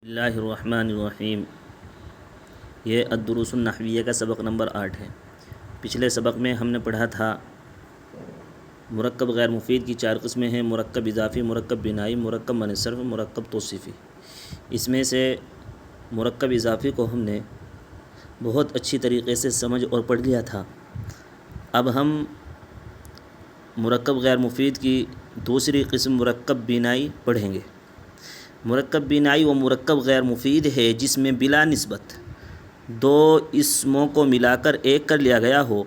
اللہ الرحمن الرحیم۔ یہ الدروس النحویہ کا سبق نمبر 8 ہے۔ پچھلے سبق میں ہم نے پڑھا تھا مرکب غیر مفید کی 4 قسمیں ہیں: مرکب اضافی، مرکب بنائی، مرکب من صرف، مرکب توصیفی۔ اس میں سے مرکب اضافی کو ہم نے بہت اچھی طریقے سے سمجھ اور پڑھ لیا تھا۔ اب ہم مرکب غیر مفید کی دوسری قسم مرکب بنائی پڑھیں گے۔ مرکب بنائی وہ مرکب غیر مفید ہے جس میں بلا نسبت 2 اسموں کو ملا کر ایک کر لیا گیا ہو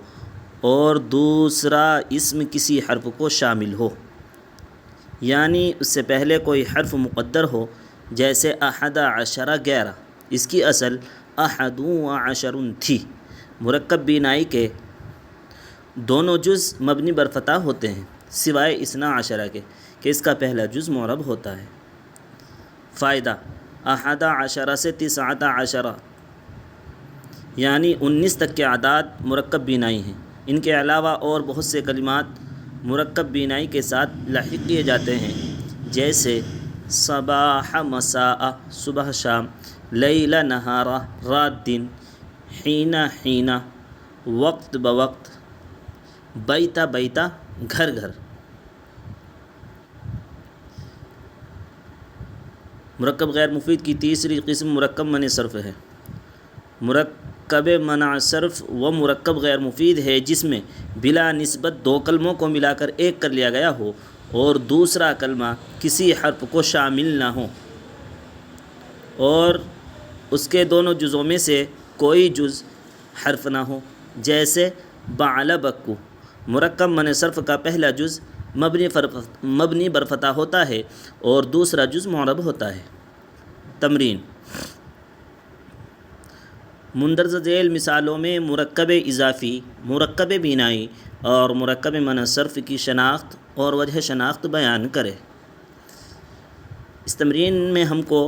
اور دوسرا اسم کسی حرف کو شامل ہو، یعنی اس سے پہلے کوئی حرف مقدر ہو، جیسے 11 11۔ اس کی اصل 11 تھی۔ مرکب بنائی کے دونوں جز مبنی بر فتح ہوتے ہیں سوائے 12 کے کہ اس کا پہلا جز معرب ہوتا ہے۔ فائدہ: 11 سے 19 یعنی 19 تک کے اعداد مرکب بنائی ہیں۔ ان کے علاوہ اور بہت سے کلمات مرکب بنائی کے ساتھ لاحق کیے جاتے ہیں، جیسے صباح مساء صبح شام، لیل نہار رات دن، حین حین وقت بوقت، بیت بیت گھر گھر۔ مرکب غیر مفید کی تیسری قسم مرکب من صرف ہے۔ مرکب منع صرف وہ مرکب غیر مفید ہے جس میں بلا نسبت 2 کلموں کو ملا کر ایک کر لیا گیا ہو اور دوسرا کلمہ کسی حرف کو شامل نہ ہو اور اس کے دونوں جزوں میں سے کوئی جز حرف نہ ہو، جیسے بعل بکو۔ مرکب من صرف کا پہلا جز مبنی بر فتح ہوتا ہے اور دوسرا جز معرب ہوتا ہے۔ تمرین: مندرجہ ذیل مثالوں میں مرکب اضافی، مرکب بنائی اور مرکب من صرف کی شناخت اور وجہ شناخت بیان کرے۔ اس تمرین میں ہم کو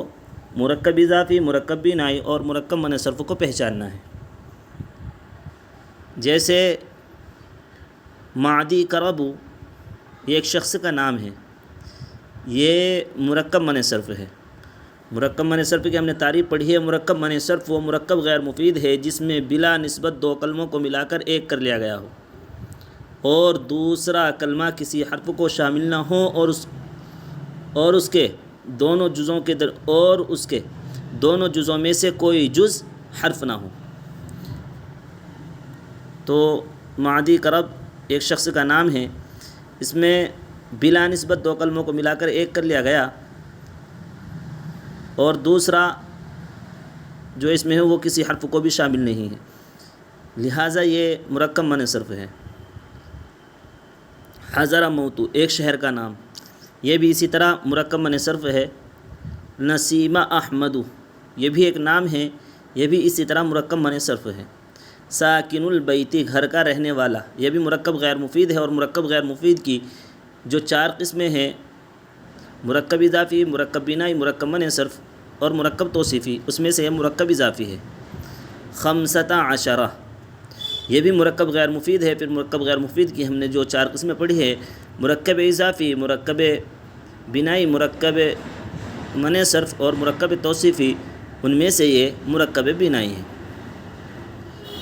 مرکب اضافی، مرکب بنائی اور مرکب من صرف کو پہچاننا ہے۔ جیسے معدی کربو، یہ ایک شخص کا نام ہے، یہ مرکب من صرف ہے۔ مرکب من صرف کی ہم نے تعریف پڑھی ہے۔ مرکب من صرف وہ مرکب غیر مفید ہے جس میں بلا نسبت 2 کلموں کو ملا کر ایک کر لیا گیا ہو اور دوسرا کلمہ کسی حرف کو شامل نہ ہو اور اس کے دونوں جزوں میں سے کوئی جز حرف نہ ہو۔ تو معدی کرب ایک شخص کا نام ہے، اس میں بلا نسبت 2 کلموں کو ملا کر ایک کر لیا گیا اور دوسرا جو اس میں ہے وہ کسی حرف کو بھی شامل نہیں ہے، لہٰذا یہ مرکب من صرف ہے۔ حضر موتو ایک شہر کا نام، یہ بھی اسی طرح مرکب من صرف ہے۔ نسیم احمد یہ بھی ایک نام ہے، یہ بھی اسی طرح مرکب من صرف ہے۔ ساکن البیتی گھر کا رہنے والا، یہ بھی مرکب غیر مفید ہے۔ اور مرکب غیر مفید کی جو 4 قسمیں ہیں: مرکب اضافی، مرکب بنائی، مرکب من صرف اور مرکب توصیفی، اس میں سے یہ مرکب اضافی ہے۔ 15 یہ بھی مرکب غیر مفید ہے۔ پھر مرکب غیر مفید کی ہم نے جو 4 قسمیں پڑھی ہے: مرکب اضافی، مرکب بنائی، مرکب من صرف اور مرکب توصیفی، ان میں سے یہ مرکب بنائی ہے۔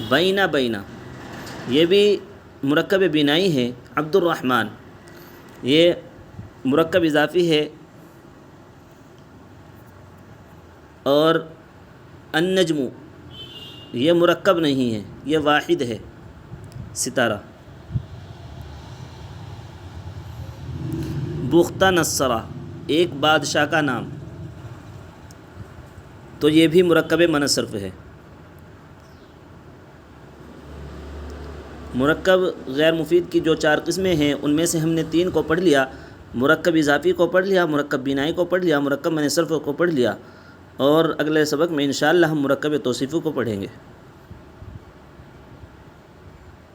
بینا بینا یہ بھی مرکب بنائی ہے۔ عبد الرحمن یہ مرکب اضافی ہے اور النجم یہ مرکب نہیں ہے، یہ واحد ہے، ستارہ۔ بختہ نصرہ ایک بادشاہ کا نام، تو یہ بھی مرکب من صرف ہے۔ مرکب غیر مفید کی جو 4 قسمیں ہیں ان میں سے ہم نے 3 کو پڑھ لیا: مرکب اضافی کو پڑھ لیا، مرکب بنائی کو پڑھ لیا، مرکب من صرف کو پڑھ لیا، اور اگلے سبق میں انشاءاللہ ہم مرکب توصیفی کو پڑھیں گے۔